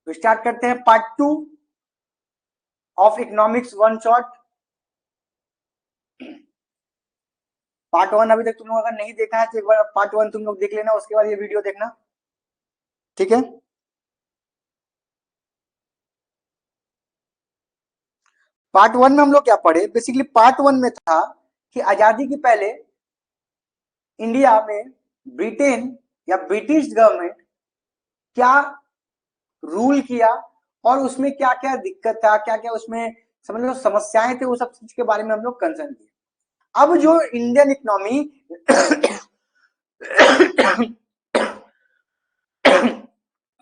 तो स्टार्ट करते हैं part 2 of economics one shot. Part 1 अभी तक तुम लोग अगर नहीं देखा है तो एक बार पार्ट 1 तुम लोग देख लेना, उसके बाद ये वीडियो देखना, ठीक है। पार्ट 1 में हम लोग क्या पढ़े, बेसिकली पार्ट 1 में था कि आजादी के पहले इंडिया में ब्रिटेन या ब्रिटिश गवर्नमेंट क्या रूल किया और उसमें क्या क्या दिक्कत था, क्या क्या उसमें समझ लो समस्याएं थे, वो सब चीज के बारे में हम लोग कंसर्न किए। अब जो इंडियन इकोनॉमी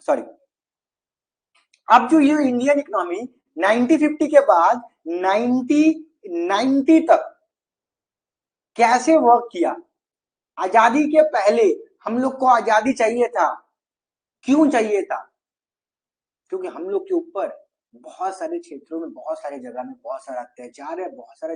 सॉरी, अब जो ये इंडियन इकोनॉमी 1950 के बाद 1990 तक कैसे वर्क किया। आजादी के पहले हम लोग को आजादी चाहिए था, क्यों चाहिए था? क्योंकि हम लोग के ऊपर बहुत सारे क्षेत्रों में, बहुत सारे जगह में बहुत सारा अत्याचार है, बहुत सारा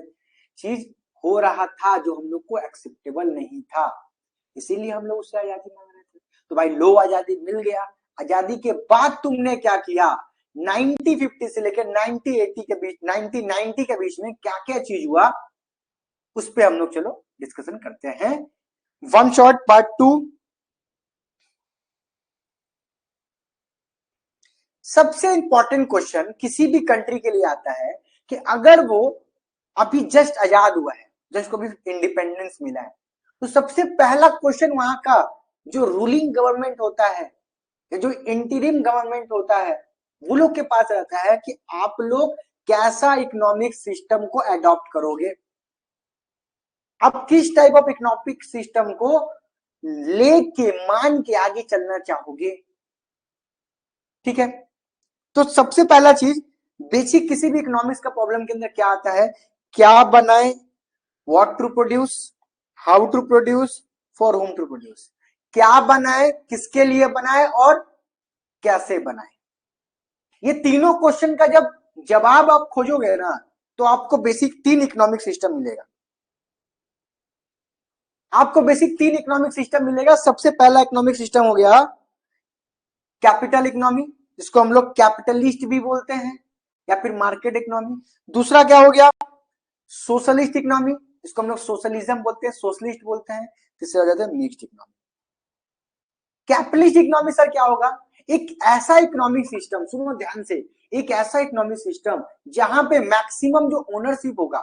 चीज हो रहा था जो हम लोग को एक्सेप्टेबल नहीं था, इसीलिए हम लोग उससे आजादी मांग रहे थे। तो भाई लो आजादी मिल गया। आजादी के बाद तुमने क्या किया, 1950 से लेकर 1980 के बीच, 1990 के बीच में क्या क्या चीज हुआ, उस पे हम लोग चलो डिस्कशन करते हैं। One shot part 2। सबसे इंपॉर्टेंट क्वेश्चन किसी भी कंट्री के लिए आता है कि अगर वो अभी जस्ट आजाद हुआ है, जस्ट को भी इंडिपेंडेंस मिला है, तो सबसे पहला क्वेश्चन वहां का जो रूलिंग गवर्नमेंट होता है या जो इंटीरिम गवर्नमेंट होता है वो लोग के पास रहता है कि आप लोग कैसा इकोनॉमिक सिस्टम को एडॉप्ट करोगे, आप किस टाइप ऑफ इकोनॉमिक सिस्टम को लेके मान के आगे चलना चाहोगे, ठीक है। तो सबसे पहला चीज बेसिक किसी भी इकोनॉमिक्स का प्रॉब्लम के अंदर क्या आता है, क्या बनाए, what to produce, how to produce, for whom to produce. क्या बनाए, किसके लिए बनाए और कैसे बनाए। ये तीनों क्वेश्चन का जब जवाब आप खोजोगे ना तो आपको बेसिक 3 इकोनॉमिक सिस्टम मिलेगा। आपको बेसिक 3 इकोनॉमिक सिस्टम मिलेगा। सबसे पहला इकोनॉमिक सिस्टम हो गया कैपिटल इकोनॉमी, जिसको हम लोग कैपिटलिस्ट भी बोलते हैं या फिर मार्केट इकोनॉमी। दूसरा क्या हो गया, सोशलिस्ट इकोनॉमी, जिसको हम लोग सोशलिज्म बोलते हैं, सोशलिस्ट बोलते हैं। तीसरा हो जाता है mixed economy. Capitalist economy sir क्या होगा, एक ऐसा इकोनॉमिक सिस्टम, सुनो ध्यान से, एक ऐसा इकोनॉमिक सिस्टम जहां पे मैक्सिमम जो ओनरशिप होगा,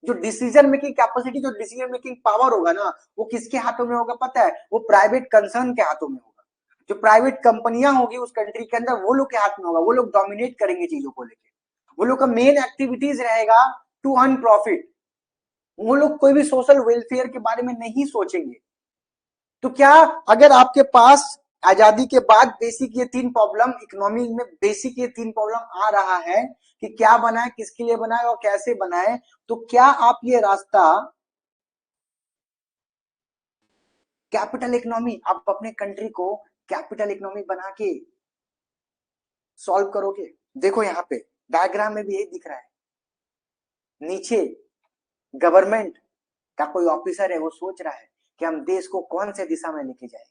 जो डिसीजन मेकिंग कैपेसिटी, जो डिसीजन मेकिंग पावर होगा ना, वो किसके हाथों में होगा पता है, वो प्राइवेट कंसर्न के हाथों में होगा। जो प्राइवेट कंपनियां होगी उस कंट्री के अंदर वो लोग के हाथ में होगा, वो लोग डोमिनेट करेंगे चीजों को लेके। वो लोग का मेन एक्टिविटीज रहेगा टू अर्न प्रॉफिट। वो लोग कोई भी सोशल वेलफेयर के बारे में नहीं सोचेंगे। तो क्या अगर आपके पास आजादी के बाद बेसिक ये 3 प्रॉब्लम, इकोनॉमी में बेसिक ये 3 प्रॉब्लम आ रहा है कि क्या बनाए, किसके लिए बनाए और कैसे बनाए, तो क्या आप ये रास्ता कैपिटल इकोनॉमी, आप अपने कंट्री को कैपिटल इकोनॉमी बना के सॉल्व करोगे? देखो यहाँ पे डायग्राम में भी यही दिख रहा है। नीचे गवर्नमेंट का कोई ऑफिसर है, वो सोच रहा है कि हम देश को कौन से दिशा में लेके जाए।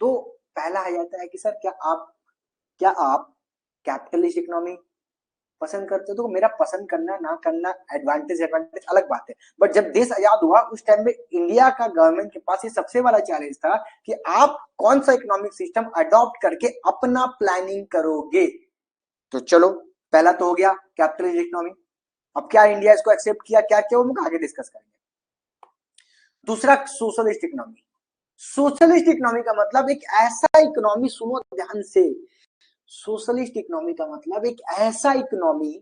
तो पहला आ जाता है कि सर क्या आप कैपिटलिस्ट इकोनॉमी पसंद करते हो? तो मेरा पसंद करना ना करना एडवांटेज अलग बात है, बट जब देश आजाद हुआ उस टाइम में इंडिया का गवर्नमेंट के पास ये सबसे बड़ा चैलेंज था कि आप कौन सा इकोनॉमिक सिस्टम अडॉप्ट करके अपना प्लानिंग करोगे। तो चलो पहला तो हो गया कैपिटलिस्ट इकोनॉमी। अब क्या इंडिया इसको एक्सेप्ट किया, क्या क्या, वो हम आगे डिस्कस करेंगे। दूसरा सोशलिस्ट इकोनॉमी। सोशलिस्ट इकोनॉमी का मतलब एक ऐसा इकोनॉमी, सुनो ध्यान से, सोशलिस्ट इकोनॉमी का मतलब एक ऐसा इकोनॉमी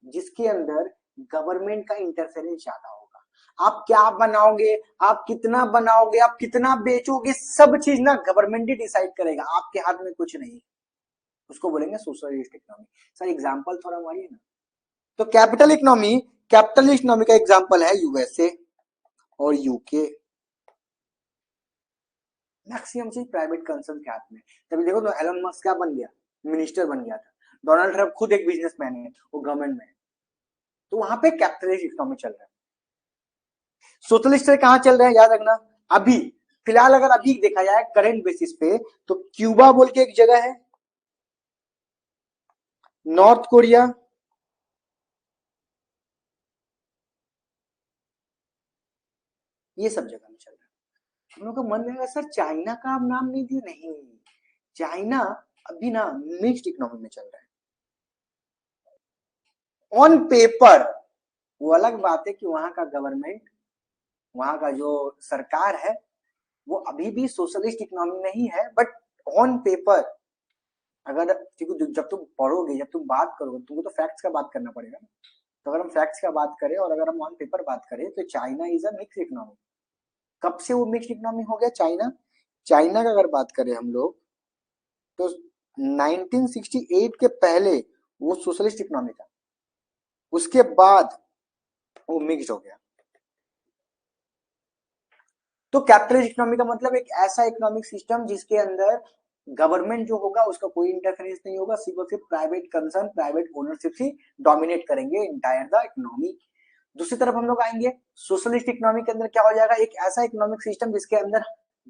जिसके अंदर गवर्नमेंट का इंटरफेरेंस ज्यादा होगा। आप क्या बनाओगे, आप कितना बनाओगे, आप कितना बेचोगे, सब चीज ना गवर्नमेंट ही डिसाइड करेगा, आपके हाथ में कुछ नहीं। उसको बोलेंगे सोशलिस्ट इकोनॉमी। सर एग्जांपल थोड़ा मारिए ना। तो कैपिटल इकोनॉमी, कैपिटलिस्ट इकोनॉमी का एग्जांपल है यूएसए और यूके। मैक्सिमम चीज प्राइवेट कंसर्न के हाथ में। तभी देखो तो एलन मस्क क्या बन गया, मिनिस्टर बन गया था। डोनाल्ड ट्रम्प खुद एक बिजनेसमैन है, वो गवर्नमेंट में है। तो वहां पे कैपिटलिस्ट इकोनॉमी चल रहा है। सोशलिस्ट से कहां चल रहा है याद रखना, अभी फिलहाल अगर अभी देखा जाए करंट बेसिस पे, तो क्यूबा बोल के एक जगह है, नॉर्थ कोरिया, ये सब जगह में चल रहा है। हम लोग का मन रहेगा सर चाइना का आप नाम नहीं दिए, नहीं, चाइना अभी ना मिक्स्ड इकोनॉमी में चल रहा है। ऑन पेपर वो अलग बात है कि वहां का गवर्नमेंट, वहां का जो सरकार है वो अभी भी सोशलिस्ट इकोनॉमी नहीं है, बट ऑन पेपर अगर जब तुम पढ़ोगे, जब तुम बात करोगे, तुमको तो फैक्ट्स का बात करना पड़ेगा ना। तो अगर हम फैक्ट्स का बात करें और अगर हम ऑन पेपर बात करें तो China is a mix economy. कब से वो मिक्स इकोनॉमी हो गया चाइना? चाइना का अगर बात करें हम लोग तो 1968 के पहले वो सोशलिस्ट इकोनॉमी था, उसके बाद वो मिक्स हो गया। तो कैपिटलिस्ट इकोनॉमी का मतलब एक ऐसा इकोनॉमिक सिस्टम जिसके अंदर गवर्नमेंट जो होगा उसका कोई इंटरफेरेंस नहीं होगा, सिर्फ और सिर्फ प्राइवेट कंसर्न, प्राइवेट ओनरशिप ही डोमिनेट करेंगे इंटायर द इकोनॉमी। दूसरी तरफ हम लोग आएंगे सोशलिस्ट इकोनॉमी के अंदर, क्या हो जाएगा, एक ऐसा इकोनॉमिक सिस्टम जिसके अंदर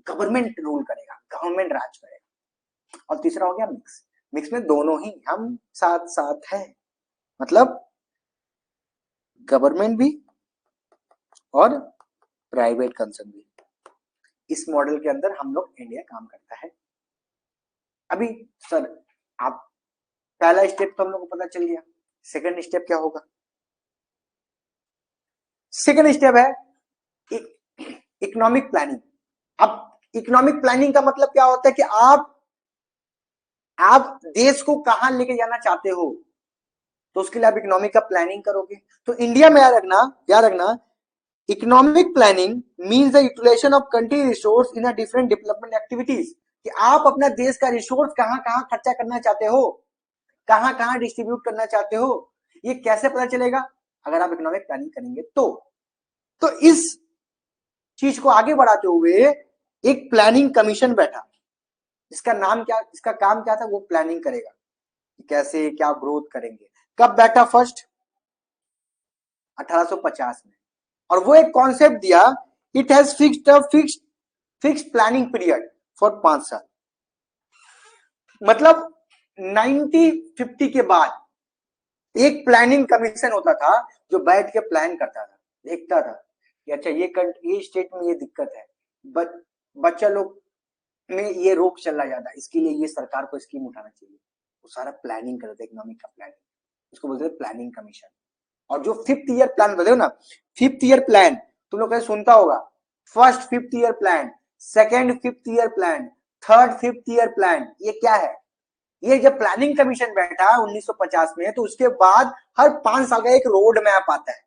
गवर्नमेंट रूल करेगा, गवर्नमेंट राज करेगा। और तीसरा हो गया मिक्स। मिक्स में दोनों ही हम साथ साथ है, मतलब गवर्नमेंट भी और प्राइवेट कंसर्न भी। इस मॉडल के अंदर हम लोग इंडिया काम करता है। अभी सर आप पहला स्टेप तो हम लोग को पता चल गया, सेकंड स्टेप क्या होगा? सेकंड स्टेप है इकोनॉमिक प्लानिंग। अब इकोनॉमिक प्लानिंग का मतलब क्या होता है कि आप देश को कहां लेके जाना चाहते हो, तो उसके लिए आप इकोनॉमिक का प्लानिंग करोगे। तो इंडिया में याद रखना economic planning means the utilisation of country resource in a different development activities, कि आप अपना देश का रिसोर्स कहां कहां खर्चा करना चाहते हो, कहां कहां डिस्ट्रीब्यूट करना चाहते हो, ये कैसे पता चलेगा? अगर आप इकोनॉमिक प्लानिंग करेंगे तो इस चीज को आगे बढ़ाते हुए एक प्लानिंग कमीशन बैठा, इसका नाम क्या, इसका काम क्या था, वो प्लानिंग करेगा कैसे क्या ग्रोथ करेंगे। कब बैठा? फर्स्ट 1850 में। और वो एक कॉन्सेप्ट दिया, it has fixed planning period for 5 साल। मतलब 1950 के बाद एक प्लानिंग कमीशन होता था जो बैठ के प्लान करता था, देखता था कि अच्छा ये स्टेट में ये दिक्कत है, बच्चा लोग में ये रोग चला जाता है, इसके लिए ये सरकार को स्कीम उठाना चाहिए। वो सारा प्लानिंग करते थे, इकोनॉमिक का प्लानिंग, उसको बोलते थे प्लानिंग कमीशन। और जो 5th ईयर प्लान बोलते हो ना, 5th ईयर प्लान तुम लोग कहीं सुनता होगा, first 5th year plan, second 5th year plan, third 5th year plan, ये क्या है? ये जब प्लानिंग कमीशन बैठा 1950 में, तो उसके बाद हर 5 साल का एक रोड मैप आता है,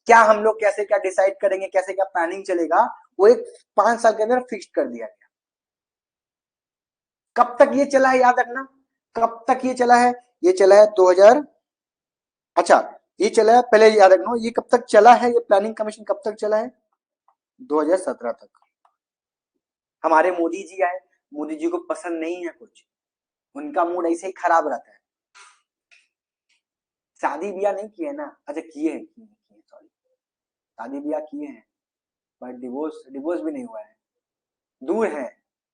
क्या हम लोग कैसे क्या डिसाइड करेंगे, कैसे क्या प्लानिंग चलेगा, वो एक 5 साल के अंदर फिक्स कर दिया गया। कब तक ये चला है याद रखना, कब तक ये चला है? ये चला है 2000, अच्छा ये चला है, पहले याद रखना ये कब तक चला है, ये प्लानिंग कमीशन कब तक चला है? 2017 तक। हमारे मोदी जी आए, मोदी जी को पसंद नहीं है कुछ, उनका मूड ऐसे ही खराब रहता है। शादी ब्याह नहीं किए ना, अच्छा किए हैं, सॉरी, शादी ब्याह किए हैं बट डिवोर्स भी नहीं हुआ है, दूर है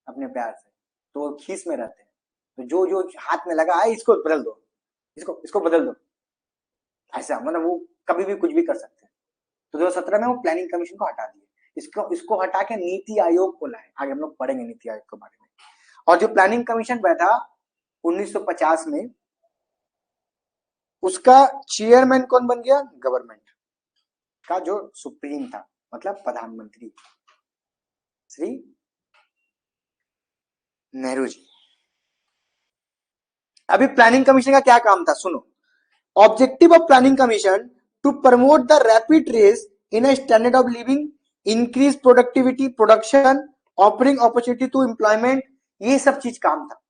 अपने प्यार से, तो खीस में रहते हैं। तो जो जो हाथ में लगा है इसको बदल दो, इसको इसको बदल दो, ऐसा मतलब वो कभी भी कुछ भी कर सकते हैं। तो 2017 में वो प्लानिंग कमीशन को हटा दिए, इसको हटा के नीति आयोग को लाए, आगे हम लोग पढ़ेंगे नीति आयोग के बारे में। और जो प्लानिंग कमीशन बैठा 1950 में, उसका चेयरमैन कौन बन गया? गवर्नमेंट का जो सुप्रीम था, मतलब प्रधानमंत्री श्री नेहरू जी। अभी प्लानिंग कमीशन का क्या काम था सुनो। Objective of planning commission to promote the rapid race in a standard of living, increase productivity, production, offering opportunity to employment, ये सब चीज काम था।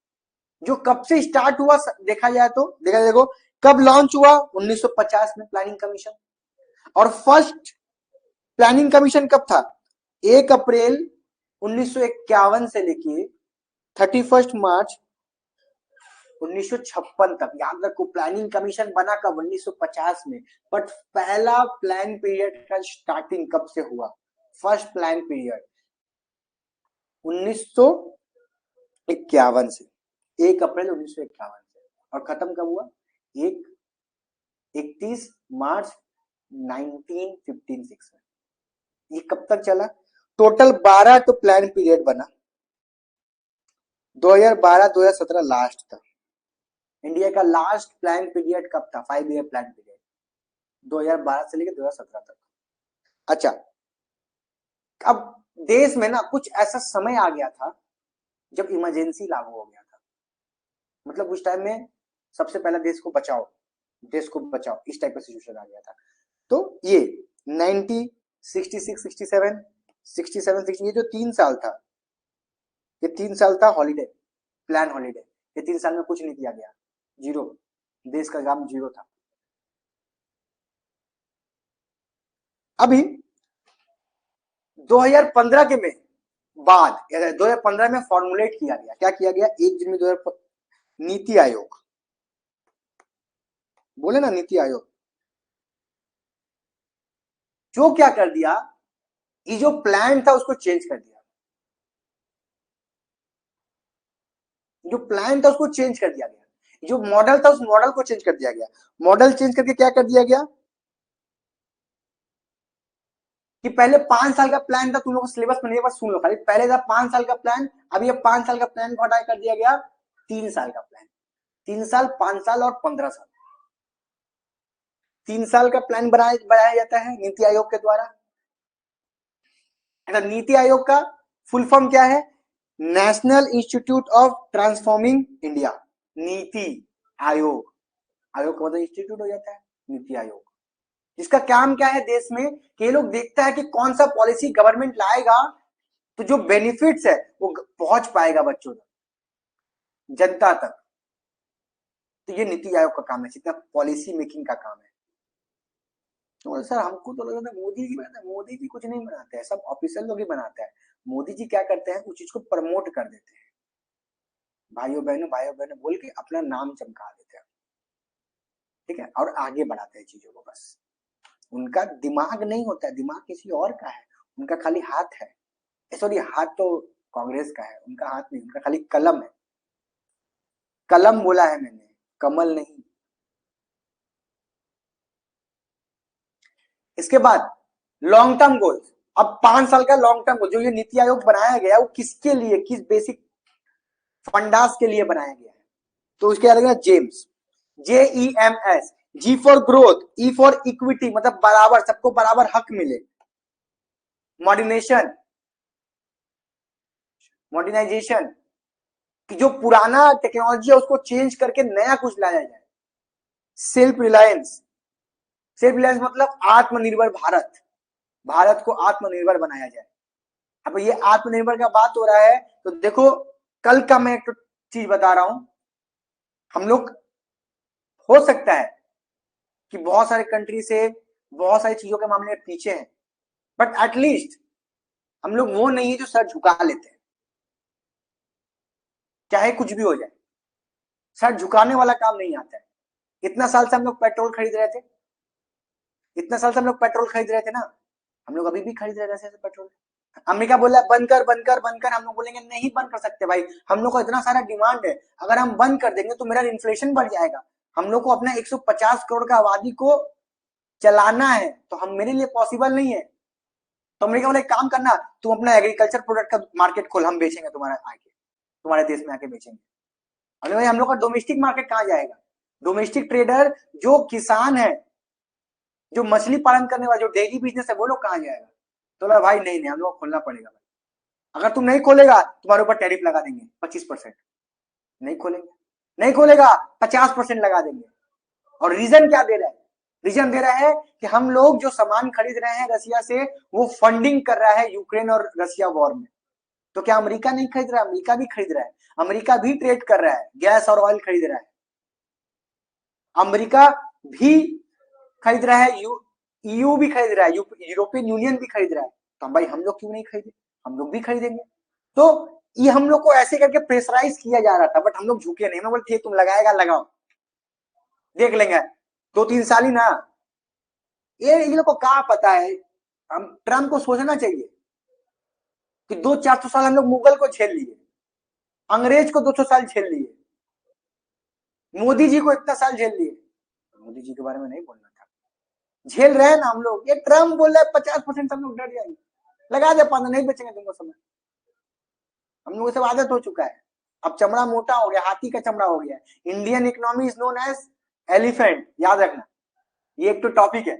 जो कब से स्टार्ट हुआ देखा जाए तो देखो कब लॉन्च हुआ 1950 में प्लानिंग कमीशन, और फर्स्ट प्लानिंग कमीशन कब था? 1 अप्रैल 1951 से लेके 31 मार्च 1956 तक। याद रखो प्लानिंग कमीशन बना कब? 1950 में। बट पहला प्लान पीरियड का स्टार्टिंग कब से हुआ? फर्स्ट प्लान पीरियड 1951 से, 1 अप्रैल 1951 से, और खत्म कब हुआ? 31 मार्च 1956 में। ये कब तक चला? टोटल 12 तो प्लान पीरियड बना, 2012-2017 लास्ट था। इंडिया का लास्ट प्लान पीरियड कब था? 5 ईयर प्लान पीरियड, 2012 से लेकर 2017 तक। अच्छा, अब देश में ना कुछ ऐसा समय आ गया था जब इमरजेंसी लागू हो गया था, मतलब उस टाइम में सबसे पहला देश को बचाओ, देश को बचाओ, इस टाइप का सिचुएशन आ गया था। तो ये 90, 66, 67, 67, 60, ये जो 3 साल था, ये 3 साल था हॉलीडे, प्लान हॉलीडे। ये 3 साल में कुछ नहीं किया गया, जीरो, देश का काम जीरो था। अभी 2015 के में बाद 2015 में फॉर्मुलेट किया गया, क्या किया गया? 1 जून में 2015 नीति आयोग, बोले ना नीति आयोग, जो क्या कर दिया, ये जो प्लान था उसको चेंज कर दिया, जो प्लान था उसको चेंज कर दिया गया, जो मॉडल था उस मॉडल को चेंज कर दिया गया। मॉडल चेंज करके क्या कर दिया गया कि पहले 5 साल का प्लान था, तुम लोग सिलेबस में नहीं, बस सुन लो खाली, पहले था 5 साल का प्लान, अब ये 5 साल का प्लान को हटा कर दिया गया 3 साल का प्लान। 3 साल, 5 साल और 15 साल, 3 साल का प्लान बनाया जाता है नीति आयोग के द्वारा। नीति आयोग का फुल फॉर्म क्या है? National institute of transforming India, NITI Aayog. आयोग का मतलब इंस्टीट्यूट हो जाता है नीति आयोग। इसका काम क्या है देश में कि ये लोग देखता है कि कौन सा पॉलिसी गवर्नमेंट लाएगा तो जो बेनिफिट्स है वो पहुंच पाएगा बच्चों तक, जनता तक। तो ये नीति आयोग का काम है, जितना पॉलिसी मेकिंग का काम है। तो सर हमको तो लगा था मोदी जी बनाते हैं, मोदी जी कुछ नहीं बनाते हैं, सब ऑफिशियल लोग ही बनाते हैं। मोदी जी क्या करते हैं, उस चीज को प्रमोट कर देते हैं, भाइयों बहनों बोल के अपना नाम चमका देते हैं, ठीक है, और आगे बढ़ाते हैं चीजों को। बस उनका दिमाग नहीं होता है, दिमाग किसी और का है, उनका खाली हाथ है। सॉरी, हाथ तो कांग्रेस का है, उनका हाथ नहीं, उनका खाली कलम है। कलम बोला है मैंने, कमल नहीं। इसके बाद लॉन्ग टर्म गोल्स, अब 5 साल का लॉन्ग टर्म गोल जो ये नीति आयोग बनाया गया वो किसके लिए, किस बेसिक फंडास के लिए बनाया गया है? तो उसके अलग James, JEMS, G for growth, E for equity, मतलब बराबर, सबको बराबर हक मिले। मॉडर्नेशन, मॉडर्नाइजेशन, कि जो पुराना टेक्नोलॉजी है उसको चेंज करके नया कुछ लाया जाए। सेल्फ रिलायंस, सेल्फ रिलायंस मतलब आत्मनिर्भर भारत, भारत को आत्मनिर्भर बनाया जाए। अब ये आत्मनिर्भर का बात हो रहा है तो देखो, कल का मैं एक चीज बता रहा हूं, हम लोग हो सकता है कि बहुत सारे कंट्री से बहुत सारी चीजों के मामले में पीछे हैं, बट एटलीस्ट हम लोग वो नहीं है जो सर झुका लेते हैं, चाहे कुछ भी हो जाए। सर झुकाने वाला काम नहीं आता है। इतना साल से हम लोग पेट्रोल खरीद रहे थे, इतना साल से हम लोग पेट्रोल खरीद रहे थे ना, हम लोग अभी भी खरीद रहे थे पेट्रोल। अमेरिका बोला बंद कर बंद कर बंद कर, हम लोग बोलेंगे नहीं बंद कर सकते भाई, हम लोग को इतना सारा डिमांड है, अगर हम बंद कर देंगे तो मेरा इन्फ्लेशन बढ़ जाएगा, हम लोग को अपना 150 करोड़ का आबादी को चलाना है, तो हम मेरे लिए पॉसिबल नहीं है। तो अमेरिका बोला एक काम करना, तुम अपना एग्रीकल्चर प्रोडक्ट का मार्केट खोल, हम बेचेंगे तुम्हारा आके, तुम्हारे देश में आके बेचेंगे। अरे भाई हम लोग का डोमेस्टिक मार्केट कहाँ जाएगा? डोमेस्टिक ट्रेडर जो किसान है, जो मछली पालन करने वाला, जो डेयरी बिजनेस है, वो लोग कहाँ जाएगा? तो भाई नहीं नहीं, हम लोग खोलना पड़ेगा, अगर तुम नहीं खोलेगा तुम्हारे ऊपर टैरिफ लगा देंगे 25%, नहीं खोलेंगे, नहीं खोलेगा 50% लगा देंगे। और रीजन क्या दे रहा है? रीजन दे रहा है कि हम लोग जो सामान खरीद रहे हैं रसिया से, वो फंडिंग कर रहा है यूक्रेन और रसिया वॉर में। तो क्या अमेरिका नहीं खरीद रहा है? अमेरिका भी खरीद रहा है, अमेरिका भी ट्रेड कर रहा है, गैस और ऑयल खरीद रहा है, अमेरिका भी खरीद रहा है, ईयू भी खरीद रहा है, यूरोपियन यूनियन भी खरीद रहा है। तो भाई हम लोग क्यों नहीं खरीदे? हम लोग भी खरीदेंगे। तो ये हम लोग को ऐसे करके प्रेशराइज किया जा रहा था, बट हम लोग झुके नहीं, हम बोले ठीक तुम लगाएगा लगाओ, देख लेंगे 2-3 साल ही ना। ये लोग को क्या पता है, हम ट्रम्प को सोचना चाहिए, कि 200-400 साल हम लोग मुगल को झेल लिए, अंग्रेज को 200 साल झेल लिए, मोदी जी को इतना साल झेल लिए। मोदी जी के बारे में नहीं बोलना था, झेल रहे हैं ना हम लोग। ये ट्रम्प बोल रहा है 50% हम लोग डर जाएंगे, लगा दे पाना, नहीं बेचेंगे तुमको समय। हम लोगों से आदत हो चुका है, अब चमड़ा मोटा हो गया, हाथी का चमड़ा हो गया। Indian economy is known as elephant, याद रखना, ये एक तो टॉपिक है,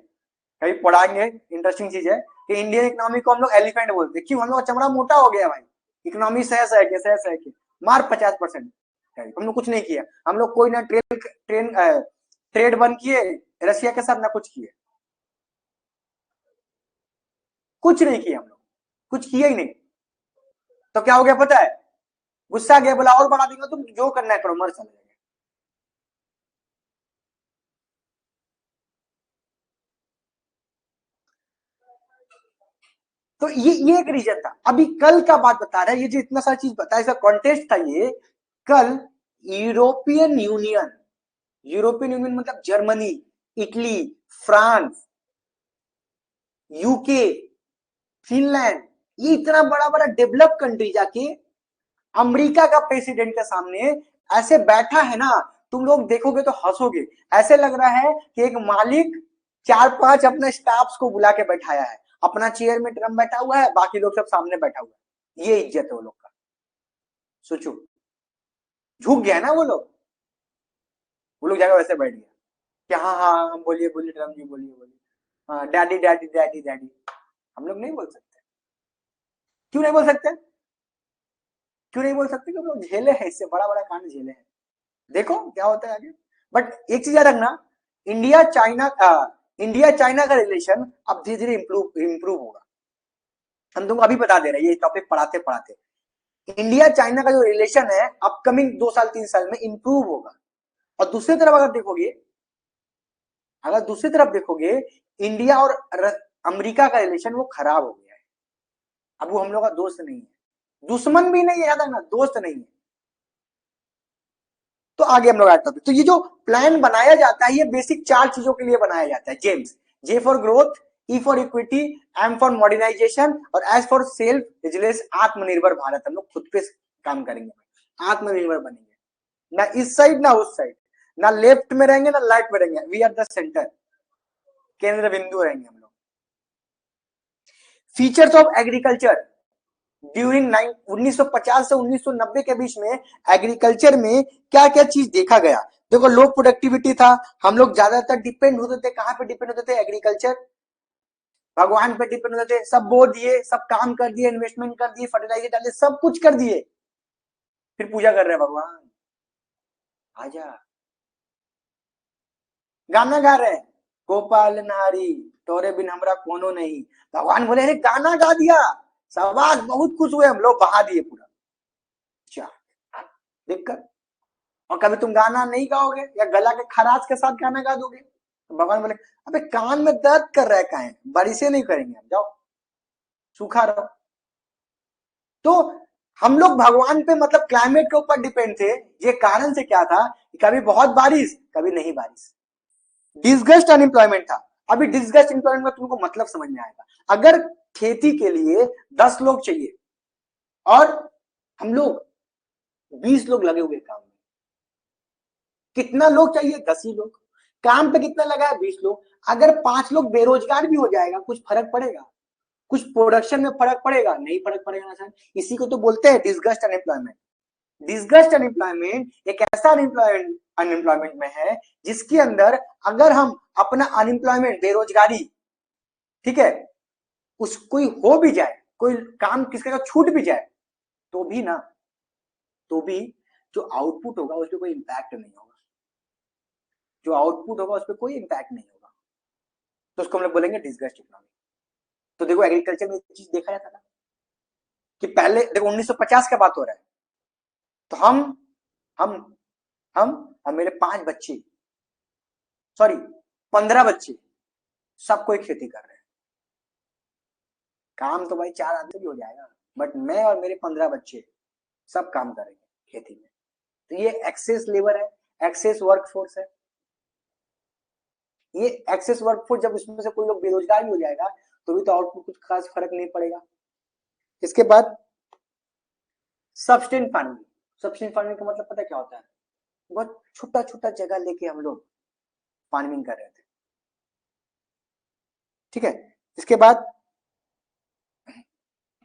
कभी पढ़ाएंगे, इंटरेस्टिंग चीज है कि इंडियन इकोनॉमी को हम लोग एलिफेंट बोलते हैं। क्यों? हम लोग चमड़ा मोटा हो गया भाई, इकोनॉमी सह के मार 50%। हम लोग कुछ नहीं किया, हम लोग कोई ना ट्रेड बंद किए रशिया के साथ, ना कुछ किए, कुछ नहीं किया हम लोग, कुछ किया ही नहीं। तो क्या हो गया पता है? गुस्सा गया, बोला और बढ़ा देंगे, तुम जो करना है करो, मर चले जाएंगे। तो ये एक रीजन था। अभी कल का बात बता रहा है, ये जो इतना सारी चीज बताया, इसका कॉन्टेक्स्ट था ये। कल यूरोपियन यूनियन, यूरोपियन यूनियन मतलब Germany, Italy, France, UK, Finland, ये इतना बड़ा बड़ा डेवलप कंट्री जाके अमेरिका का प्रेसिडेंट के सामने ऐसे बैठा है ना, तुम लोग देखोगे तो हंसोगे। ऐसे लग रहा है कि एक मालिक 4-5 अपने स्टाफ्स को बुला के बैठाया है, अपना चेयर में ट्रम्प बैठा हुआ है, बाकी लोग सब सामने बैठा हुआ है। ये इज्जत है वो लोग का। सोचो, झुक गया ना वो लोग, वो लोग जाकर वैसे बैठ गया कि हाँ हाँ हम बोलिए बोलिए ट्रम्प जी, बोलिए बोलिए, हाँ डैडी डैडी डैडी डैडी। हम लोग नहीं बोल सकते। क्यों नहीं बोल सकते? क्यों नहीं बोल सकते? क्योंकि लोग झेले हैं, इससे बड़ा बड़ा कांड झेले हैं। देखो क्या होता है आगे। बट एक चीज याद रखना, इंडिया चाइना इंडिया चाइना का रिलेशन अब धीरे धीरे इंप्रूव होगा। हम तुमको अभी बता दे रहे हैं, ये टॉपिक पढ़ाते पढ़ाते, इंडिया चाइना का जो रिलेशन है अपकमिंग 2 साल 3 साल में इंप्रूव होगा। और दूसरी तरफ अगर देखोगे, इंडिया और अमेरिका का रिलेशन वो खराब हो गया है। अब वो हम लोग का दोस्त नहीं है, दुश्मन भी नहीं है, याद रखना, दोस्त नहीं है। तो आगे हम लोग आते हैं। तो ये जो प्लान बनाया जाता है, ये बेसिक 4 चीजों के लिए बनाया जाता है। Gems, J for growth, E for equity, M for modernisation, और एस फॉर सेल्फ रिजिलेंस, आत्मनिर्भर भारत। हम लोग खुद पे काम करेंगे, आत्मनिर्भर बनेंगे, ना इस साइड ना उस साइड, ना लेफ्ट में रहेंगे ना राइट में रहेंगे, वी आर द सेंटर, केंद्र बिंदु रहेंगे हम लोग। फीचर्स ऑफ एग्रीकल्चर ड्यूरिंग 1950 से 1990 के बीच में एग्रीकल्चर में क्या क्या चीज देखा गया। देखो, लो प्रोडक्टिविटी था, हम लोग ज्यादातर डिपेंड होते थे, कहां पे डिपेंड होते थे? एग्रीकल्चर, भगवान पे डिपेंड होते थे, सब बो दिए, सब काम कर दिए, इन्वेस्टमेंट कर दिए, फर्टिलाइजर डाले, सब कुछ कर दिए, फिर पूजा कर रहे हैं भगवान आजा, गाना गा रहे हैं, गोपाल नारी तोरे बिन हमरा कोनो नहीं। भगवान बोले अरे गाना गा दिया, शाबाश, बहुत खुश हुए हम लोग, बहा दिए पूरा। क्या दिक्कत? और कभी तुम गाना नहीं गाओगे या गला के खराश के साथ गाना गा दोगे तो भगवान बोले अबे कान में दर्द कर रहा है, काहे बारिशें नहीं करेंगे हम, जाओ सूखा रहो। तो हम लोग भगवान पे मतलब क्लाइमेट के ऊपर डिपेंड थे। ये कारण से क्या था कि कभी बहुत बारिश कभी नहीं बारिश। डिसगस्ट अनएम्प्लॉयमेंट था। अभी डिसगस्ट एम्प्लॉयमेंट का तुमको मतलब समझ में आएगा। अगर खेती के लिए 10 लोग चाहिए और हम लोग 20 लोग लगे हुए काम में, कितना लोग चाहिए? 10 ही लोग। काम पे कितना लगा है? 20 लोग। अगर 5 लोग बेरोजगार भी हो जाएगा, कुछ फर्क पड़ेगा? कुछ प्रोडक्शन में फर्क पड़ेगा? नहीं फर्क पड़ेगा ना सर। इसी को तो बोलते हैं डिसगस्ट अनएम्प्लॉयमेंट। डिसगस्ट अनएम्प्लॉयमेंट एक ऐसा अनएम्प्लॉयमेंट में है जिसके अंदर अगर हम अपना अनएम्प्लॉयमेंट, बेरोजगारी, ठीक है, उस कोई हो भी जाए, कोई काम किसका छूट भी जाए, तो भी ना, तो भी जो आउटपुट होगा उस पर कोई इंपैक्ट नहीं होगा। जो आउटपुट होगा उस पर कोई इंपैक्ट नहीं होगा, तो उसको हम लोग बोलेंगे डिसगस्ट इकोनॉमी। तो देखो एग्रीकल्चर में एक चीज देखा जाता था कि पहले देखो 1950 का बात हो रहा है, तो हम हम और मेरे 5 बच्चे, सॉरी 15 बच्चे, सब कोई खेती कर रहे हैं। काम तो भाई 4 आदमी भी हो जाएगा, बट मैं और मेरे 15 बच्चे सब काम करेंगे खेती में। तो ये एक्सेस लेबर है, एक्सेस वर्कफोर्स है। ये एक्सेस वर्कफोर्स जब इसमें से कोई लोग बेरोजगार भी हो जाएगा तो भी तो आउटपुट कुछ खास फर्क नहीं पड़ेगा। इसके बाद सब्सटेंट फार्मिंग। सब्सटेंट फार्मिंग का मतलब पता क्या होता है? बहुत छोटा छोटा जगह लेके हम लोग फार्मिंग कर रहे थे, ठीक है। इसके बाद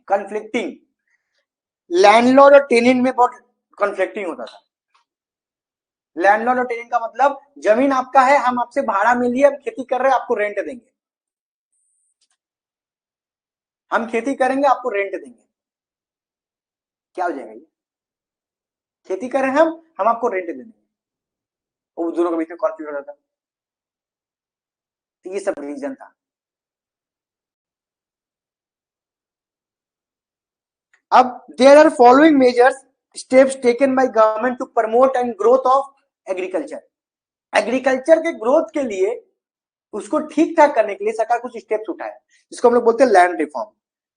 कन्फ्लिक्टिंग, लैंडलॉर्ड और टेनेंट में बहुत कन्फ्लिक्टिंग होता था। लैंडलॉर्ड और टेनेंट का मतलब जमीन आपका है, हम आपसे भाड़ा में लिए, हम खेती कर रहे हैं, आपको रेंट देंगे, हम खेती करेंगे आपको रेंट देंगे। क्या हो जाएगा ये? खेती कर रहे हैं हम आपको रेंट दे देंगे। वो दोनों के बीच में कॉन्फ्लिक्ट हो जाता था। तो ये सब रीजन था। अब there are following measures steps taken by government to promote and growth of agriculture. Agriculture के ग्रोथ के लिए, उसको ठीक ठाक करने के लिए सरकार कुछ स्टेप्स उठाए, जिसको हम लोग बोलते हैं लैंड रिफॉर्म।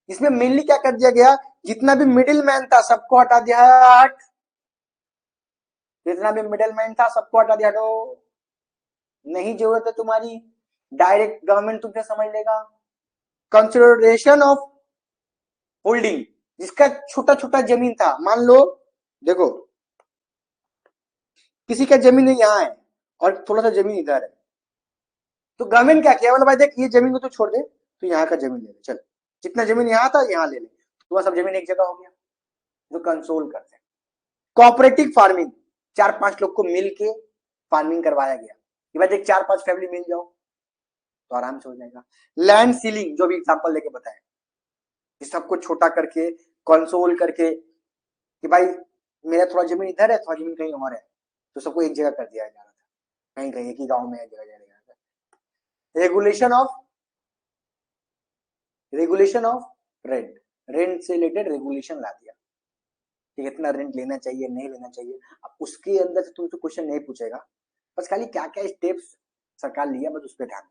इसमें मेनली क्या कर दिया गया, जितना भी मिडिल मैन था सबको हटा दिया, हट। जितना भी मिडिल मैन था सबको हटा दिया, हटो, नहीं जरूरत है तुम्हारी, डायरेक्ट गवर्नमेंट तुमसे समझ लेगा। कंसिडरेशन ऑफ होल्डिंग, जिसका छोटा छोटा जमीन था, मान लो देखो किसी का जमीन यहाँ है और थोड़ा सा जमीन इधर है, तो गवर्नमेंट क्या किया, मतलब भाई देख ये जमीन को तो छोड़ दे, तो यहाँ का जमीन ले ले, चल जितना जमीन यहाँ था यहाँ ले ले, तो सब जमीन एक जगह हो गया, जो कंसोल करते हैं। कोऑपरेटिव फार्मिंग, 4-5 लोग को मिल के फार्मिंग करवाया गया कि भाई देख 4-5 फैमिली मिल जाओ तो आराम से हो जाएगा। लैंड सीलिंग, जो भी एग्जांपल लेके बताया, इस सबको छोटा करके, कंसोल करके कि भाई मेरा थोड़ा जमीन इधर है, थोड़ा जमीन कहीं और है, तो सबको एक जगह कर दिया जा रहा था, कहीं कहीं एक ही गांव में एक जगह जाएगा। रेगुलेशन ऑफ रेंट, रेंट से रिलेटेड रेगुलेशन ला दिया कि कितना रेंट लेना चाहिए नहीं लेना चाहिए। अब उसके अंदर से तुमसे क्वेश्चन नहीं पूछेगा, बस खाली क्या क्या स्टेप्स सरकार लिया, बस उस पर ध्यान दो।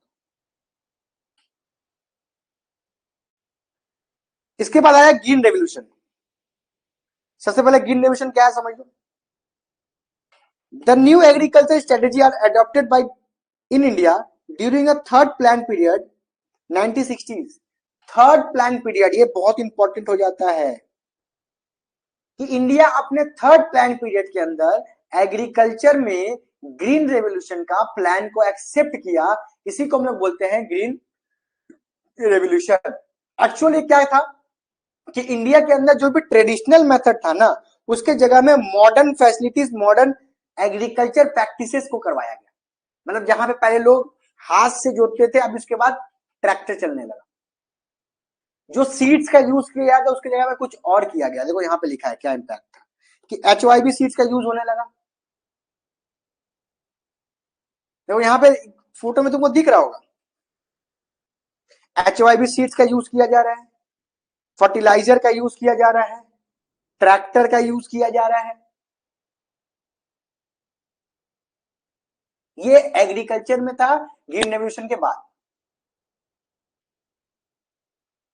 इसके बाद आया ग्रीन रेवोल्यूशन। सबसे पहले ग्रीन रेवोल्यूशन क्या है समझ लो। The new agriculture strategy are adopted by in India during a third plan period 1960s। Third plan period, ये बहुत इंपॉर्टेंट हो जाता है कि इंडिया अपने थर्ड प्लान पीरियड के अंदर एग्रीकल्चर में ग्रीन रेवोल्यूशन का प्लान को एक्सेप्ट किया। इसी को हम लोग बोलते हैं ग्रीन रेवोल्यूशन। एक्चुअली क्या था कि इंडिया के अंदर जो भी ट्रेडिशनल मेथड था ना, उसके जगह में modern facilities, modern agriculture practices को करवाया गया। मतलब जहां पे पहले लोग हाथ से जोतते थे, अब उसके बाद ट्रैक्टर चलने लगा। जो सीड्स का यूज किया गया था उसकी जगह में कुछ और किया गया। देखो यहाँ पे लिखा है क्या इम्पैक्ट था, कि HYB सीड्स का यूज होने लगा। देखो यहाँ पे फोटो में तुमको दिख रहा होगा, HYB सीड्स का यूज किया जा रहा है, फर्टिलाइजर का यूज किया जा रहा है, ट्रैक्टर का यूज किया जा रहा है। ये एग्रीकल्चर में था ग्रीन रेवोल्यूशन के बाद।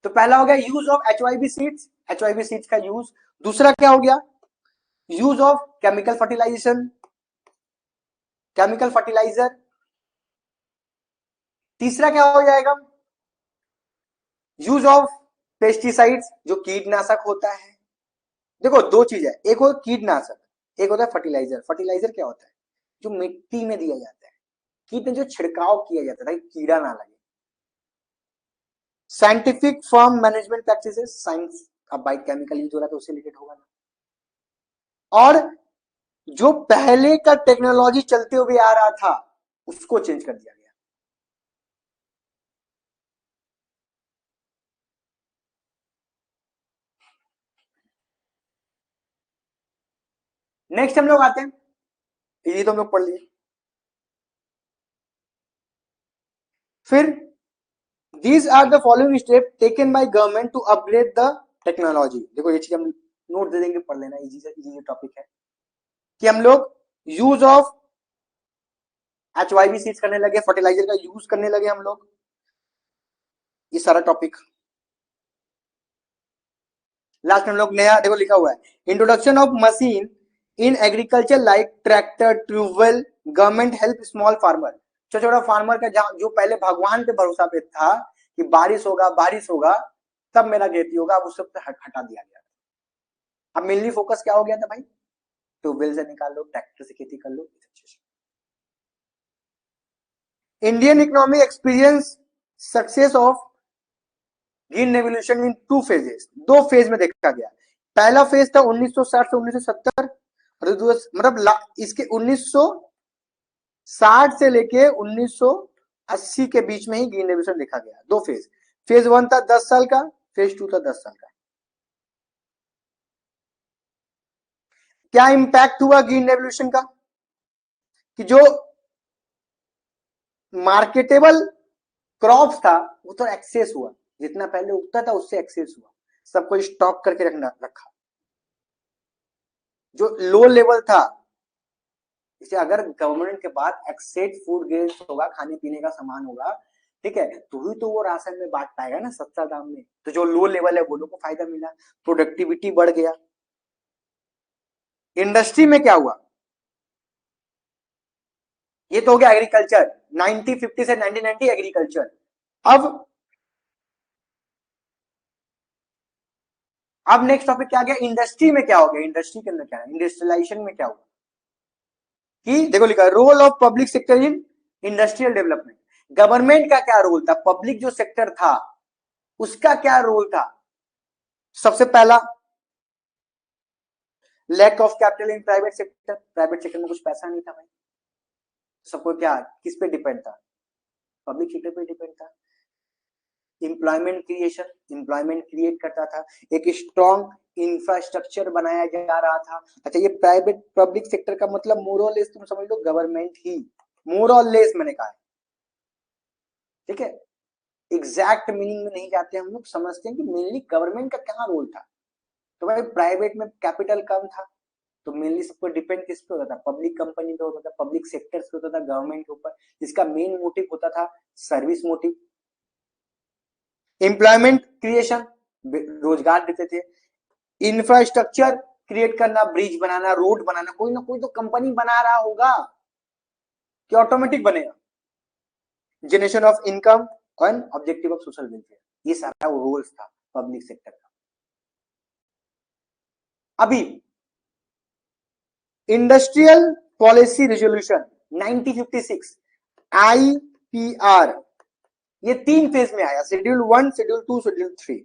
तो पहला हो गया use of HYB seeds, HYB seeds का यूज। दूसरा क्या हो गया, use of chemical fertilisation, chemical fertiliser. तीसरा क्या हो जाएगा, यूज ऑफ पेस्टिसाइड्स, जो कीटनाशक होता है। देखो दो चीज है, एक होता है कीटनाशक, एक होता है फर्टिलाइजर। फर्टिलाइजर क्या होता है, जो मिट्टी में दिया जाता है, कीट में जो छिड़काव किया जाता है कीड़ा ना लगे। Scientific farm management practices, science, अब बाई केमिकल यूज हो रहा है तो उससे रिलेटेड होगा ना। और जो पहले का टेक्नोलॉजी चलते हुए आ रहा था उसको चेंज कर दिया गया। नेक्स्ट हम लोग आते हैं, ये तो हम लोग पढ़ लिए। फिर these are the following step taken by government to upgrade the technology. देखो ये चीज हम नोट दे देंगे, पढ़ लेना, इजी से इजी टॉपिक है कि हम लोग यूज ऑफ HYB सीड्स करने लगे, फर्टिलाइजर का यूज करने लगे हम लोग, ये सारा टॉपिक। लास्ट में हम लोग नया देखो लिखा हुआ है, introduction of machine in agriculture like tractor, tubewell, government help small farmer. छोटा छोटा फार्मर का जो पहले भगवान पे भरोसा पे था कि बारिश होगा तब मेरा खेती होगा, अब उस सब हटा दिया गया। अब मेनली फोकस क्या हो गया था भाई, ट्यूबवेल से निकाल लो, ट्रैक्टर से खेती कर लो। Indian economy experience success of green revolution in two phases, दो फेज में देखा गया। पहला फेज था 1960 से 1970, और मतलब इसके 1960 से लेके 1980 के बीच में ही ग्रीन रेवोल्यूशन देखा गया। दो फेज, फेज 1 था 10 साल का, फेज 2 था 10 साल का। क्या इंपैक्ट हुआ ग्रीन रेवोल्यूशन का, कि जो मार्केटेबल क्रॉप्स था वो तो एक्सेस हुआ, जितना पहले उगता था उससे एक्सेस हुआ, सबको स्टॉक करके रखा। जो लो लेवल था, इसे अगर गवर्नमेंट के बाद एक्सेस फूड ग्रेन्स होगा, खाने पीने का सामान होगा, ठीक है, तो ही तो वो राशन में बांट पाएगा ना सस्ता दाम में। तो जो लो लेवल है वो लोग को फायदा मिला, प्रोडक्टिविटी बढ़ गया। इंडस्ट्री में क्या हुआ, ये तो हो गया एग्रीकल्चर, 1950 से 1990 एग्रीकल्चर। अब नेक्स्ट टॉपिक क्या गया, इंडस्ट्री में क्या हो गया, इंडस्ट्री के अंदर क्या है, इंडस्ट्रियलाइजेशन में क्या हुआ, कि देखो लिखा है role of public sector in industrial development. Government का क्या रोल था, पब्लिक जो सेक्टर था उसका क्या रोल था। सबसे पहला, lack of capital in private sector, private sector में कुछ पैसा नहीं था भाई, सबको क्या किस पे डिपेंड था, पब्लिक सेक्टर पे डिपेंड था। एम्प्लॉयमेंट क्रिएशन, एम्प्लॉयमेंट क्रिएट करता था, एक स्ट्रॉन्ग इंफ्रास्ट्रक्चर बनाया जा रहा था। अच्छा, ये प्राइवेट पब्लिक सेक्टर का मतलब मोर और लेस तुम समझ लो गवर्नमेंट ही, मोर और लेस मैंने कहा है, ठीक है, एग्जैक्ट मीनिंग में नहीं जाते, हम लोग समझते हैं कि मेनली गवर्नमेंट का क्या रोल था। तो भाई प्राइवेट में कैपिटल कम था, तो मेनली सबको डिपेंड किस पे होता था, पब्लिक कंपनी पे होता था, पब्लिक सेक्टर पे होता था, गवर्नमेंट के ऊपर। इसका मेन मोटिव होता था सर्विस मोटिव। एम्प्लॉयमेंट क्रिएशन, रोजगार देते थे। इंफ्रास्ट्रक्चर क्रिएट करना, ब्रिज बनाना, रोड बनाना, कोई ना कोई तो कंपनी बना रहा होगा कि ऑटोमेटिक बनेगा। Generation of income and objective of social welfare, ये सारा वो रोल्स था पब्लिक सेक्टर का। अभी इंडस्ट्रियल पॉलिसी रेजोल्यूशन 1956 आईपीआर, ये 3 फेज में आया, शेड्यूल 1, शेड्यूल 2, शेड्यूल 3।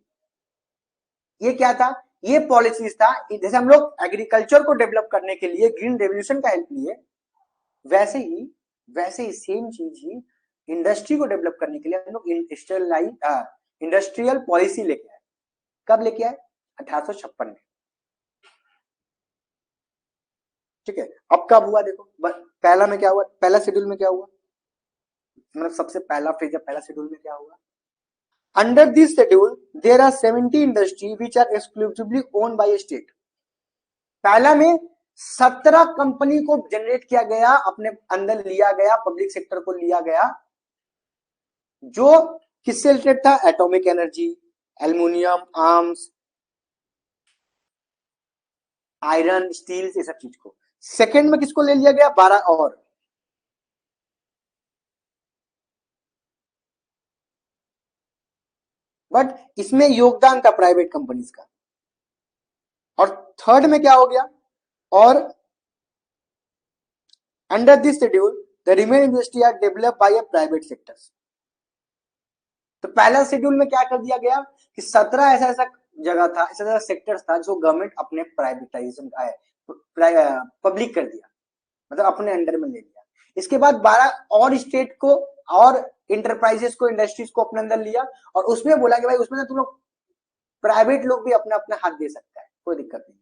ये क्या था, ये पॉलिसीज था, जैसे हम लोग एग्रीकल्चर को डेवलप करने के लिए ग्रीन रेवोल्यूशन का हेल्प लिए, वैसे ही सेम चीज ही इंडस्ट्री को डेवलप करने के लिए हम लोग इंडस्ट्रियल पॉलिसी लेके आए। कब लेके आए, 1856 में, ठीक है। अब कब हुआ देखो, पहला में क्या हुआ, पहला शेड्यूल में क्या हुआ, मतलब सबसे पहला फेज, पहला शेड्यूल में क्या हुआ, under this schedule there are 70 industry which are exclusively own by state. पहला में 17 कंपनी को जनरेट किया गया, अपने अंदर लिया गया, पब्लिक सेक्टर को लिया गया, जो किससे रिलेटेड था, atomic energy, aluminium, arms, iron, steel, ये सब चीज को। सेकंड में किसको ले लिया गया, 12 और, बट इसमें योगदान था प्राइवेट कंपनीज का। और थर्ड में क्या हो गया, और under this schedule the remain industry are develop by private sectors. तो पहला शेड्यूल में क्या कर दिया गया कि 17 ऐसा ऐसा जगह था, ऐसा ऐसा सेक्टर्स था जो गवर्नमेंट अपने प्राइवेटाइजेशन का है, पब्लिक कर दिया, मतलब अपने अंडर में ले लिया। इसके बाद 12 और स्टेट को और इंटरप्राइजेस को, इंडस्ट्रीज को अपने अंदर लिया, और उसमें बोला कि भाई उसमें तुम लोग प्राइवेट लोग भी अपना अपना हाथ दे सकता है, कोई दिक्कत नहीं,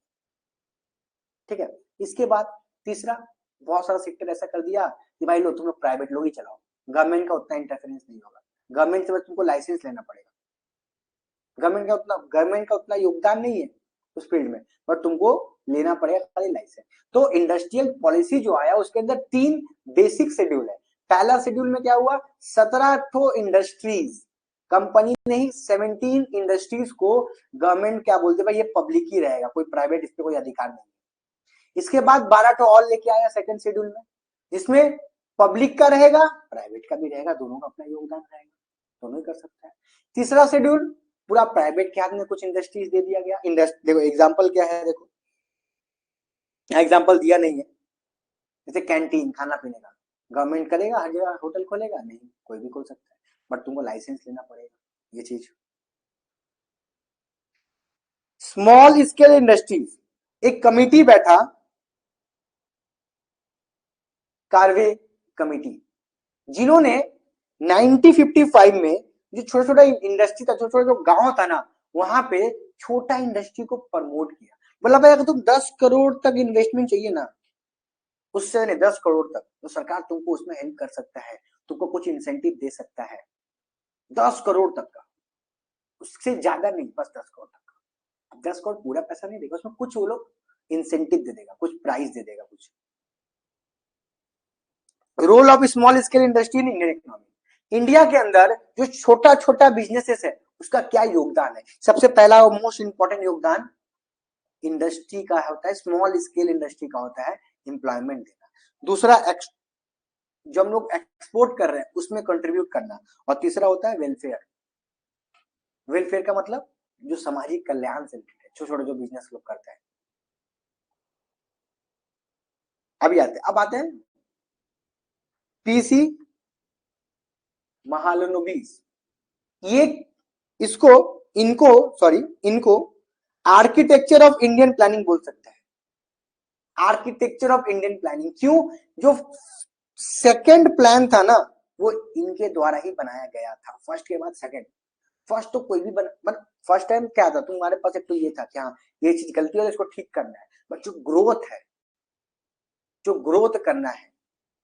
ठीक है। इसके बाद तीसरा, बहुत सारा सेक्टर ऐसा कर दिया कि भाई लो तुम लोग प्राइवेट लोग ही चलाओ, गवर्नमेंट का उतना इंटरफेरेंस नहीं होगा, गवर्नमेंट से बस तुमको लाइसेंस लेना पड़ेगा, गवर्नमेंट का उतना योगदान नहीं है उस फील्ड में, बट तुमको लेना पड़ेगा खाली लाइसेंस। तो इंडस्ट्रियल पॉलिसी जो आया उसके अंदर 3 बेसिक शेड्यूल है। पहला शेड्यूल में क्या हुआ, 17 ठो इंडस्ट्रीज, कंपनी नहीं, 17 इंडस्ट्रीज को गवर्नमेंट क्या बोलते भाई ये पब्लिक ही रहेगा, कोई प्राइवेट इस पे कोई अधिकार नहीं। इसके बाद 12 ठो और लेके आया सेकंड शेड्यूल में, इसमें पब्लिक का रहेगा, प्राइवेट का भी रहेगा, दोनों का अपना योगदान रहेगा, दोनों ही कर सकता है। तीसरा शेड्यूल पूरा प्राइवेट के हाथ में कुछ इंडस्ट्रीज दे दिया गया। देखो एग्जांपल क्या है, देखो एग्जाम्पल दिया नहीं है, जैसे कैंटीन खाना पीने का गवर्नमेंट करेगा, हर जगह होटल खोलेगा नहीं, कोई भी खोल सकता है, बट तुमको लाइसेंस लेना पड़ेगा, ये चीज। स्मॉल स्केल इंडस्ट्रीज, एक कमिटी बैठा, कार्वे कमिटी, जिन्होंने 1955 में जो छोटा छोटा इंडस्ट्री था, छोटा छोटा जो गांव था ना, वहां पे छोटा इंडस्ट्री को प्रमोट किया। बोला भाई अगर तुम 10 करोड़ तक इन्वेस्टमेंट चाहिए ना, उससे नहीं 10 करोड़ तक, तो सरकार तुमको उसमें हेल्प कर सकता है, तुमको कुछ इंसेंटिव दे सकता है, 10 करोड़ तक का, उससे ज्यादा नहीं, बस 10 करोड़ तक का। अब 10 करोड़ पूरा पैसा नहीं देगा, उसमें कुछ वो लोग इंसेंटिव दे देगा, कुछ प्राइस दे देगा, कुछ। Role of small scale industry in Indian economy, India के अंदर जो छोटा छोटा बिजनेसेस है उसका क्या योगदान है? सबसे पहला और मोस्ट इंपॉर्टेंट योगदान इंडस्ट्री का होता है, स्मॉल स्केल इंडस्ट्री का होता है एम्प्लॉयमेंट देना। दूसरा जो हम लोग एक्सपोर्ट कर रहे हैं उसमें कंट्रीब्यूट करना, और तीसरा होता है वेलफेयर। वेलफेयर का मतलब जो सामाजिक कल्याण से रिलेटेड छोटे छोटे जो बिजनेस लोग करते हैं। अब आते हैं पीसी महालनोबिस, ये इसको इनको सॉरी इनको आर्किटेक्चर ऑफ इंडियन प्लानिंग बोल सकते हैं। आर्किटेक्चर ऑफ इंडियन प्लानिंग क्यों? जो सेकंड प्लान था ना, वो इनके द्वारा ही बनाया गया था, फर्स्ट के बाद सेकंड। फर्स्ट तो कोई भी फर्स्ट टाइम क्या था, तुम्हारे पास एक तो ये था कि हाँ ये चीज गलती है, इसको ठीक करना है, बट जो ग्रोथ है, जो ग्रोथ करना है,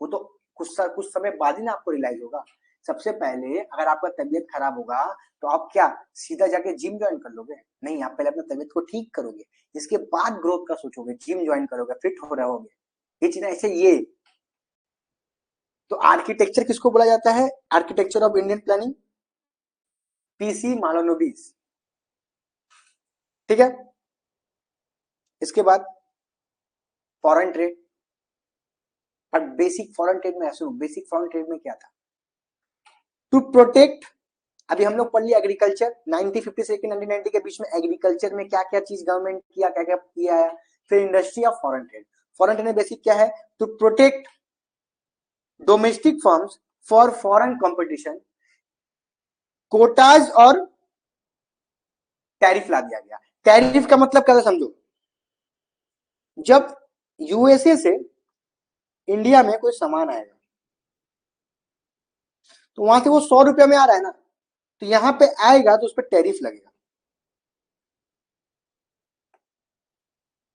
वो तो कुछ समय बाद ही ना आपको रियलाइज होगा। सबसे पहले अगर आपका तबीयत खराब होगा तो आप क्या सीधा जाके जिम ज्वाइन कर लोगे? नहीं, आप पहले अपनी तबीयत को ठीक करोगे, इसके बाद ग्रोथ का सोचोगे, जिम ज्वाइन करोगे, फिट हो रहोगे, ये चीज ऐसे ये। तो आर्किटेक्चर किसको बोला जाता है? Architecture of Indian planning, PC Mahalanobis. ठीक है, इसके बाद फॉरेन ट्रेड। और बेसिक फॉरेन ट्रेड में ऐसे बेसिक फॉरेन ट्रेड में क्या था? टू प्रोटेक्ट, अभी हम लोग पढ़ लिया एग्रीकल्चर, 1950 से 1990 के बीच में एग्रीकल्चर में क्या क्या चीज गवर्नमेंट किया, क्या क्या किया है। फिर industry of foreign trade, foreign trade में बेसिक क्या है? To protect domestic firms for foreign competition, quotas और टैरिफ ला दिया गया। टैरिफ का मतलब क्या था समझो, जब यूएसए से इंडिया में कोई सामान आएगा तो वहां से वो 100 रुपया में आ रहा है ना, तो यहां पे आएगा तो उस पर टैरिफ लगेगा।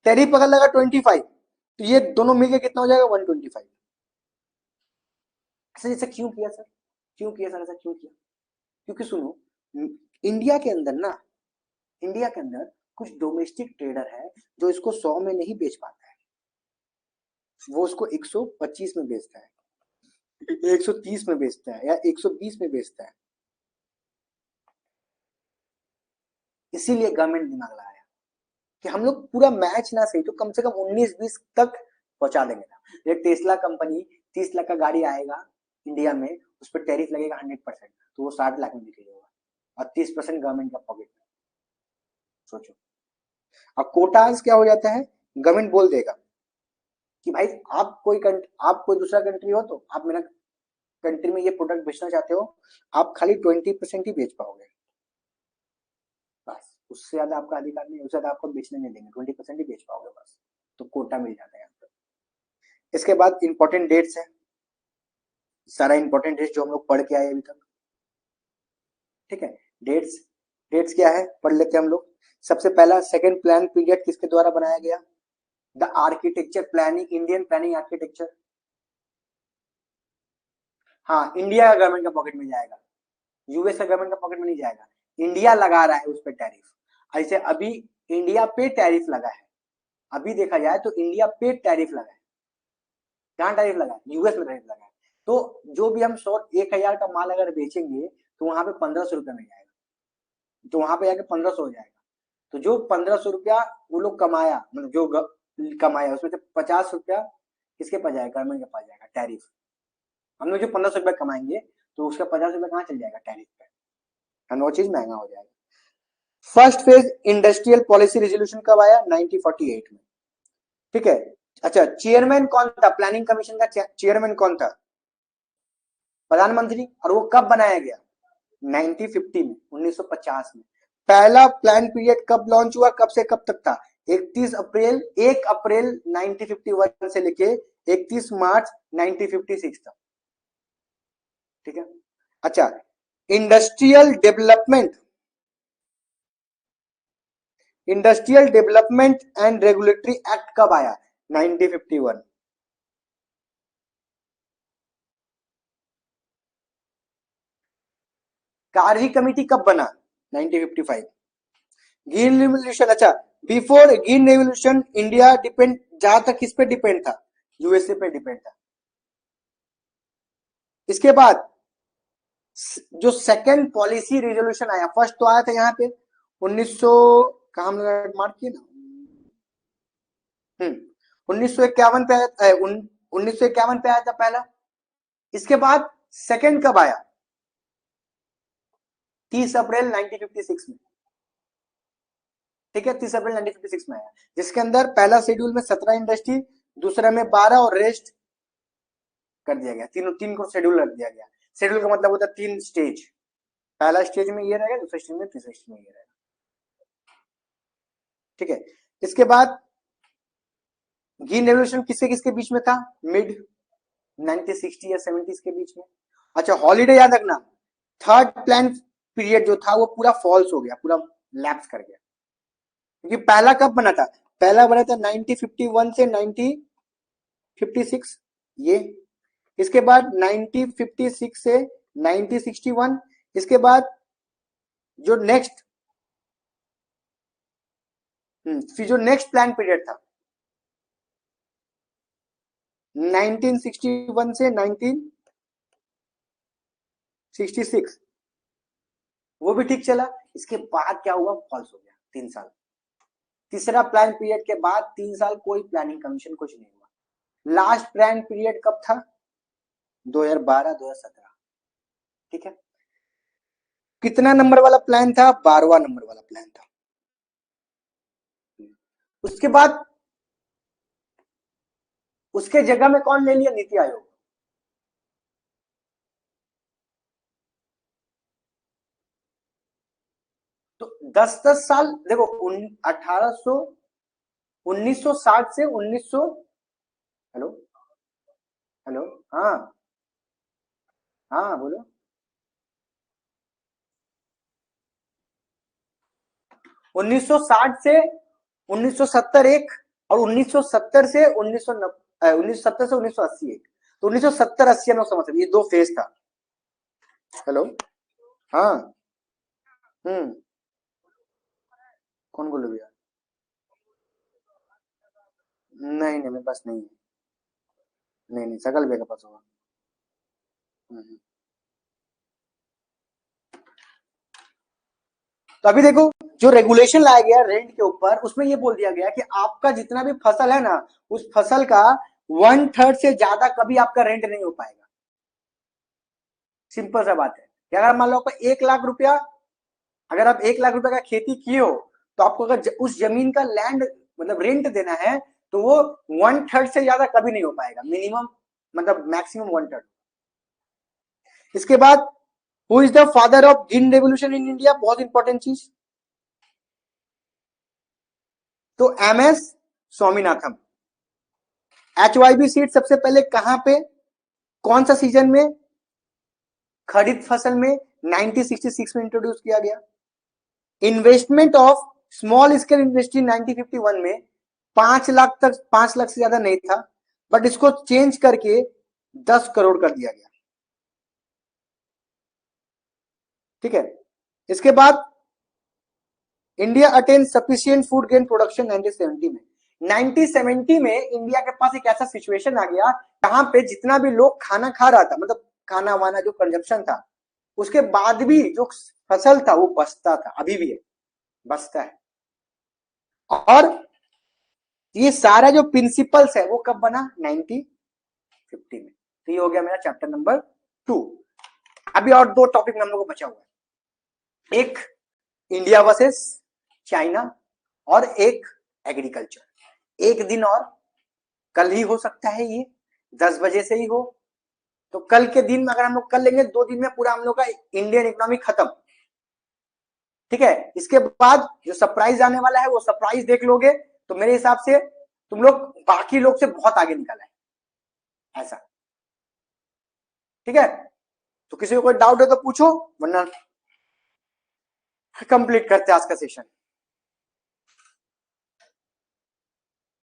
टैरिफ अगर लगा 25, तो ये दोनों मिलकर कितना हो जाएगा? 125। ऐसा ऐसा क्यों किया सर? क्यों किया सर? ऐसा क्यों किया? क्योंकि सुनो, इंडिया के अंदर ना, इंडिया के अंदर कुछ डोमेस्टिक ट्रेडर है जो इसको 100 में नहीं बेच पाता है, वो उसको 125 में बेचता है, 130 में बेचता है, या 120 में बेचता है। इसीलिए गवर्नमेंट दिमाग लगाया कि हम लोग पूरा मैच ना सही तो कम से कम 19-20 तक पहुंचा देंगे ना। ये टेस्ला कंपनी 30 लाख का गाड़ी आएगा इंडिया में, उस पर टैरिफ लगेगा 100%, तो वो 60 लाख में बिकेगा, और 30% गवर्नमेंट का पॉकेट में। सोचो, अब कोटाज क्या हो जाता है, गवर्नमेंट बोल देगा कि भाई आप कोई दूसरा कंट्री हो तो आप मेरा कंट्री में ये प्रोडक्ट बेचना चाहते हो, आप खाली 20% ही बेच पाओगे, बस उससे ज्यादा आपका अधिकार नहीं, उससे ज्यादा आपको बेचने नहीं देंगे, 20% ही बेच पाओगे बस। तो कोटा मिल जाता है यहाँ पर। इसके बाद इंपॉर्टेंट डेट्स है, सारा इंपॉर्टेंट डेट्स जो हम लोग पढ़ के आए अभी तक। ठीक है, डेट्स डेट्स क्या है पढ़ लेते हैं हम लोग। सबसे पहला सेकंड प्लान पीरियड किसके द्वारा बनाया गया? The architecture planning, Indian planning architecture. हाँ, इंडिया का गवर्नमेंट का पॉकेट में जाएगा, यूएस का गवर्नमेंट का पॉकेट में नहीं जाएगा, इंडिया लगा रहा है उस पर टैरिफ। ऐसे अभी इंडिया पे टैरिफ लगा है, अभी देखा जाए तो इंडिया पे टैरिफ लगा है। कहाँ टैरिफ लगा है? यूएस में टैरिफ लगा है। तो जो भी हम 1,000 का माल अगर बेचेंगे तो वहां पे 1,500 रुपया मिल जाएगा, तो वहां पे जाके 1,500 हो जाएगा। तो जो 1,500 रुपया वो लोग कमाया, मतलब जो कमाया उसमें से 50 रुपया किसके पास जाएगा? गवर्नमेंट के पास जाएगा, टैरिफ। हम लोग जो 1,500 रुपया कमाएंगे तो उसका 50 रुपया कहाँ चल जाएगा? टैरिफ पे, और वो चीज महंगा हो जाएगा। First phase industrial policy resolution कब आया? 1948 में। ठीक है, अच्छा, चेयरमैन कौन था प्लानिंग कमीशन का? चेयरमैन कौन था? प्रधानमंत्री। और वो कब बनाया गया? 1950 में, 1950 में। पहला प्लान पीरियड कब लॉन्च हुआ, कब से कब तक था? 31 अप्रैल 1 अप्रैल 1951 से लेके 31 मार्च 1956 तक। ठीक है। अच्छा, industrial development, industrial development and regulatory act कब आया? 1951। कार्य कमेटी कब बना? 1955। ग्रीन रेवोल्यूशन, अच्छा, before green revolution India depend, जहां तक किस पे डिपेंड था? यूएसए पे डिपेंड था। इसके बाद जो सेकंड पॉलिसी रेजोल्यूशन आया, फर्स्ट तो आया था यहाँ पे 1900, कहा मार्क किया ना, 1951 पे आया, 1951 पे आया था पहला। इसके बाद सेकंड कब आया? 30 अप्रैल 1956 में। ठीक है, 30 अप्रैल 1956 में आया, जिसके अंदर पहला शेड्यूल में 17 इंडस्ट्री, दूसरे में 12 और रेस्ट कर दिया गया। तीनों तीन को शेड्यूल रख दिया गया। शेड्यूल का मतलब होता है 3 स्टेज, पहला स्टेज में ये रहेगा, दूसरा स्टेज में, तीसरा स्टेज में ये रहेगा। ठीक है। इसके बाद ग्रीन रेवोल्यूशन किससे किसके बीच में था? मिड 1960 या 70s के बीच में। अच्छा, हॉलीडे याद रखना, थर्ड प्लान पीरियड जो था वो पूरा फॉल्स हो गया, पूरा लैप्स कर गया, क्योंकि पहला कब बना था? पहला बना था 1951 से 1956 ये। इसके बाद 1956 से 1961। इसके बाद जो नेक्स्ट, फिर जो नेक्स्ट प्लान पीरियड था 1961 से 1966, वो भी ठीक चला। इसके बाद क्या हुआ? फॉल्स हो गया 3 साल। तीसरा प्लान पीरियड के बाद 3 साल कोई प्लानिंग कमीशन कुछ नहीं हुआ। लास्ट प्लान पीरियड कब था? 2012-2017। ठीक है। कितना नंबर वाला प्लान था? 12वां नंबर वाला प्लान था। उसके बाद उसके जगह में कौन ले लिया? नीति आयोग। तो 10-10 साल देखो, 1960 से 1900, हेलो, हेलो, हाँ, हाँ बोलो। 1960 से 1970 एक, और 1970 से 1990, 1970 से 1980 एक। तो 1970-80 में समझ, ये 2 फेज था। हेलो, हाँ, हम्म, कौन बोलो भैया? नहीं नहीं, मेरे पास नहीं है। नहीं नहीं, सकल भैया के पास होगा। हम्म। तो अभी देखो, जो रेगुलेशन लाया गया रेंट के ऊपर, उसमें ये बोल दिया गया कि आपका जितना भी फसल है ना, उस फसल का 1/3 से ज्यादा कभी आपका रेंट नहीं हो पाएगा। सिंपल सा बात है कि अगर मान लो आपका 1 लाख रुपया, अगर आप 1 लाख रुपए का खेती किए हो, तो आपको अगर उस जमीन का लैंड मतलब रेंट देना है, तो वो 1/3 से ज्यादा कभी नहीं हो पाएगा, मिनिमम मतलब मैक्सिमम 1/3। इसके बाद, who is the father of green revolution in India? बहुत इंपॉर्टेंट चीज। तो MS स्वामीनाथन। HYB सीड सबसे पहले कहां पे, कौन सा सीजन में? खरीफ फसल में 1966 में इंट्रोड्यूस किया गया। Investment of small scale industry 1951 में 5 लाख तक, 5 लाख से ज्यादा नहीं था, बट इसको चेंज करके 10 करोड़ कर दिया गया। ठीक है। इसके बाद India attain sufficient food grain production 1970 में। 1970 में इंडिया के पास एक ऐसा सिचुएशन आ गया जहां पे जितना भी लोग खाना खा रहा था, मतलब खाना वाना जो कंजप्शन था, उसके बाद भी जो फसल था वो बचता था, अभी भी है, बचता है। और ये सारा जो प्रिंसिपल्स है वो कब बना? 1950 में। तो ये हो गया मेरा चैप्टर नंबर 2। अभी और 2 टॉपिक में हम लोग को बचा हुआ है, एक इंडिया वर्सेस चाइना, और एक एग्रीकल्चर। एक दिन और कल ही हो सकता है ये 10 बजे से ही हो, तो कल के दिन में अगर हम लोग कर लेंगे 2 दिन में पूरा हम लोग का इंडियन इकोनॉमी खत्म। ठीक है, इसके बाद जो सरप्राइज आने वाला है वो सरप्राइज देख लोगे तो मेरे हिसाब से तुम लोग बाकी लोग से बहुत आगे निकल आए ऐसा। ठीक है, तो किसी को कोई डाउट है तो पूछो, वरना कंप्लीट करते हैं आज का सेशन।